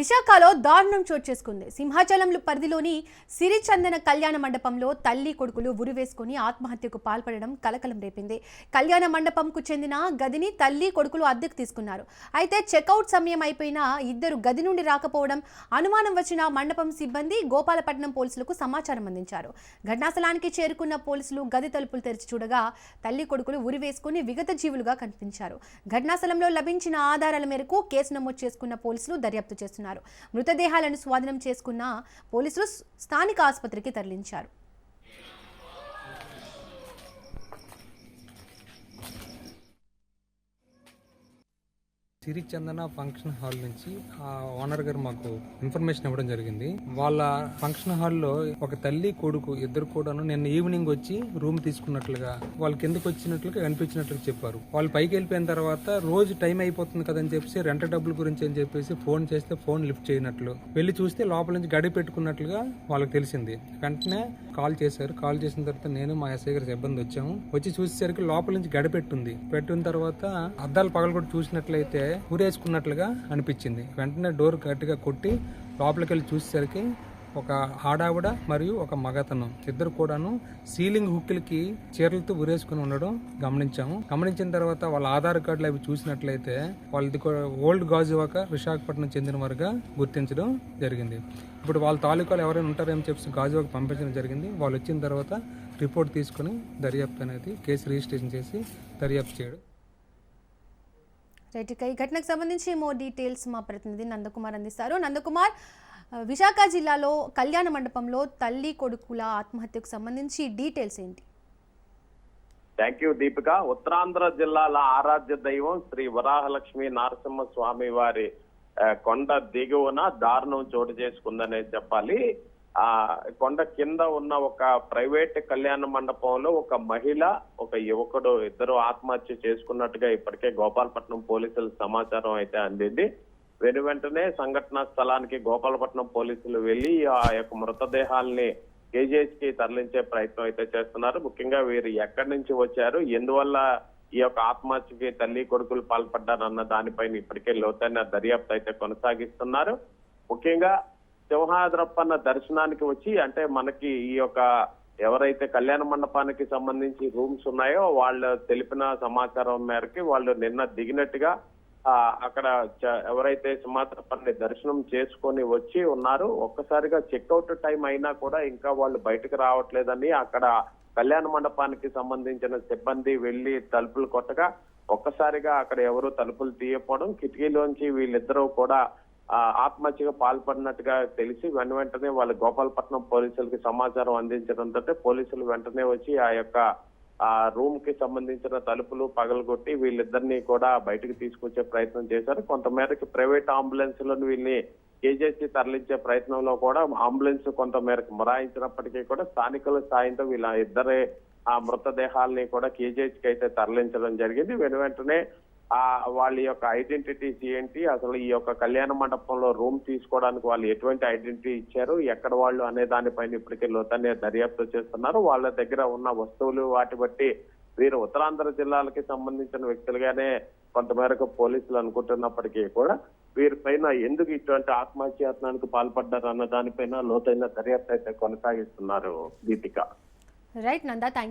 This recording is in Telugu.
విశాఖలో దారుణం చోటు చేసుకుంది. సింహాచలం పరిధిలోని సిరిచందన కళ్యాణ మండపంలో తల్లి కొడుకులు ఉరివేసుకుని ఆత్మహత్యకు పాల్పడడం కలకలం రేపింది. కళ్యాణ మండపంకు చెందిన గదిని తల్లి కొడుకులు అద్దెకు తీసుకున్నారు. అయితే చెక్అవుట్ సమయం అయిపోయినా ఇద్దరు గది నుండి రాకపోవడం అనుమానం వచ్చిన మండపం సిబ్బంది గోపాలపట్నం పోలీసులకు సమాచారం అందించారు. ఘటనాస్థలానికి చేరుకున్న పోలీసులు గది తలుపులు తెరిచి చూడగా తల్లి కొడుకులు ఉరివేసుకుని విగత జీవులుగా కనిపించారు. ఘటనాస్థలంలో లభించిన ఆధారాల మేరకు కేసు నమోదు చేసుకున్న పోలీసులు దర్యాప్తు చేస్తున్నారు. మృతదేహాలను స్వాధీనం చేసుకున్న పోలీసులు స్థానిక ఆసుపత్రికి తరలించారు. సిరిచందన ఫంక్షన్ హాల్ నుంచి ఆ ఓనర్ గారు మాకు ఇన్ఫర్మేషన్ ఇవ్వడం జరిగింది. వాళ్ళ ఫంక్షన్ హాల్లో ఒక తల్లి కొడుకు ఇద్దరు కూడాను నిన్న ఈవినింగ్ వచ్చి రూమ్ తీసుకున్నట్లుగా వాళ్ళు కిందకు వచ్చినట్లుగా కనిపించినట్లుగా చెప్పారు. వాళ్ళు పైకి వెళ్ళిపోయిన తర్వాత రోజు టైం అయిపోతుంది కదని చెప్పేసి రెంట్ డబ్బుల గురించి అని చెప్పేసి ఫోన్ చేస్తే ఫోన్ లిఫ్ట్ చేయనట్లు వెళ్ళి చూస్తే లోపల నుంచి గడి పెట్టుకున్నట్లుగా వాళ్ళకి తెలిసింది. వెంటనే కాల్ చేశారు. కాల్ చేసిన తర్వాత నేను మా ఎస్ఐ గారి సిబ్బంది వచ్చాము. వచ్చి చూసేసరికి లోపల నుంచి గడి పెట్టిన తర్వాత అద్దాలు పగలు కూడా చూసినట్లయితే ఊరేసుకున్నట్లుగా అనిపించింది. వెంటనే డోర్ గట్టిగా కొట్టి లోపలికి వెళ్ళి చూసేసరికి ఒక ఆడావిడ మరియు ఒక మగతనం ఇద్దరు కూడాను సీలింగ్ హుక్లకి చీరలతో ఊరేసుకుని ఉండడం గమనించాము. గమనించిన తర్వాత వాళ్ళ ఆధార్ కార్డులు అవి చూసినట్లయితే వాళ్ళది ఓల్డ్ గాజువాక విశాఖపట్నం చెందిన వారుగా గుర్తించడం జరిగింది. ఇప్పుడు వాళ్ళ తాలూకాలు ఎవరైనా ఉంటారేమో చెప్పి గాజువాక పంపించడం జరిగింది. వాళ్ళు వచ్చిన తర్వాత రిపోర్ట్ తీసుకుని దర్యాప్తు అనేది కేసు రిజిస్ట్రేషన్ చేసి దర్యాప్తు చేయడం. రైట్, ఈ ఘటనకు సంబంధించి మోర్ డీటెయిల్స్ మా ప్రతినిధి నందకుమార్ అందిస్తారు. నందకుమార్, విశాఖ జిల్లాలో కళ్యాణ మండపంలో తల్లి కొడుకుల ఆత్మహత్యకు సంబంధించి డీటెయిల్స్ ఏంటి? Thank you Deepika. ఉత్తరాంధ్ర జిల్లాల ఆరాధ్య దైవం శ్రీ వరాహలక్ష్మి నరసింహ స్వామి వారి కొండ దిగువన దారుణం చోటు చేసుకుందనే చెప్పాలి. ఆ కొండ కింద ఉన్న ఒక ప్రైవేట్ కళ్యాణ మండపంలో ఒక మహిళ ఒక యువకుడు ఇద్దరు ఆత్మహత్య చేసుకున్నట్టుగా ఇప్పటికే గోపాలపట్నం పోలీసులు సమాచారం అయితే అందింది. వెంటనే సంఘటనా స్థలానికి గోపాలపట్నం పోలీసులు వెళ్లి ఆ యొక్క మృతదేహాల్ని కేజీహెచ్ కి తరలించే ప్రయత్నం అయితే చేస్తున్నారు. ముఖ్యంగా వీరు ఎక్కడి నుంచి వచ్చారు, ఎందువల్ల ఈ యొక్క ఆత్మహత్యకి తల్లి కొడుకులు పాల్పడ్డారన్న దానిపైన ఇప్పటికే లోతైన దర్యాప్తు అయితే కొనసాగిస్తున్నారు. ముఖ్యంగా సింహాద్రప్పన్న దర్శనానికి వచ్చి అంటే మనకి ఈ యొక్క ఎవరైతే కళ్యాణ మండపానికి సంబంధించి రూమ్స్ ఉన్నాయో వాళ్ళు తెలిపిన సమాచారం మేరకు వాళ్ళు నిన్న దిగినట్టుగా అక్కడ ఎవరైతే సింహాద్రప్పని దర్శనం చేసుకొని వచ్చి ఉన్నారు. ఒక్కసారిగా చెక్అవుట్ టైం అయినా కూడా ఇంకా వాళ్ళు బయటకు రావట్లేదని అక్కడ కళ్యాణ మండపానికి సంబంధించిన సిబ్బంది వెళ్లి తలుపులు కొట్టగా ఒక్కసారిగా అక్కడ ఎవరు తలుపులు తీయకపోవడం, కిటికీలోంచి వీళ్ళిద్దరూ కూడా ఆత్మహత్యగా పాల్పడినట్టుగా తెలిసి వెంటనే వాళ్ళు గోపాలపట్నం పోలీసులకి సమాచారం అందించడంతో పోలీసులు వెంటనే వచ్చి ఆ యొక్క రూమ్ కి సంబంధించిన తలుపులు పగలగొట్టి వీళ్ళిద్దరిని కూడా బయటకు తీసుకొచ్చే ప్రయత్నం చేశారు. కొంతమేరకు ప్రైవేట్ అంబులెన్స్ లను వీళ్ళని కేజీహెచ్ తరలించే ప్రయత్నంలో కూడా అంబులెన్స్ కొంత మేరకు మొరాయించినప్పటికీ కూడా స్థానికుల సాయంతో వీళ్ళ ఇద్దరే ఆ మృతదేహాలని కూడా కేజీహెచ్ కి అయితే తరలించడం జరిగింది. వెంటనే వాళ్ళ యొక్క ఐడెంటిటీస్ ఏంటి, అసలు ఈ యొక్క కళ్యాణ మండపంలో రూమ్ తీసుకోవడానికి వాళ్ళు ఎటువంటి ఐడెంటిటీ ఇచ్చారు, ఎక్కడ వాళ్ళు అనే దానిపైన ఇప్పటికే లోతైన దర్యాప్తు చేస్తున్నారు. వాళ్ళ దగ్గర ఉన్న వస్తువులు వాటి బట్టి వీరు ఉత్తరాంధ్ర జిల్లాలకి సంబంధించిన వ్యక్తులుగానే కొంతమేరకు పోలీసులు అనుకుంటున్నప్పటికీ కూడా వీరిపైన ఎందుకు ఇటువంటి ఆత్మహత్యాయత్నానికి పాల్పడ్డారు అన్న దానిపైన లోతైన దర్యాప్తు అయితే కొనసాగిస్తున్నారు Deepika. Right Nanda, thank you.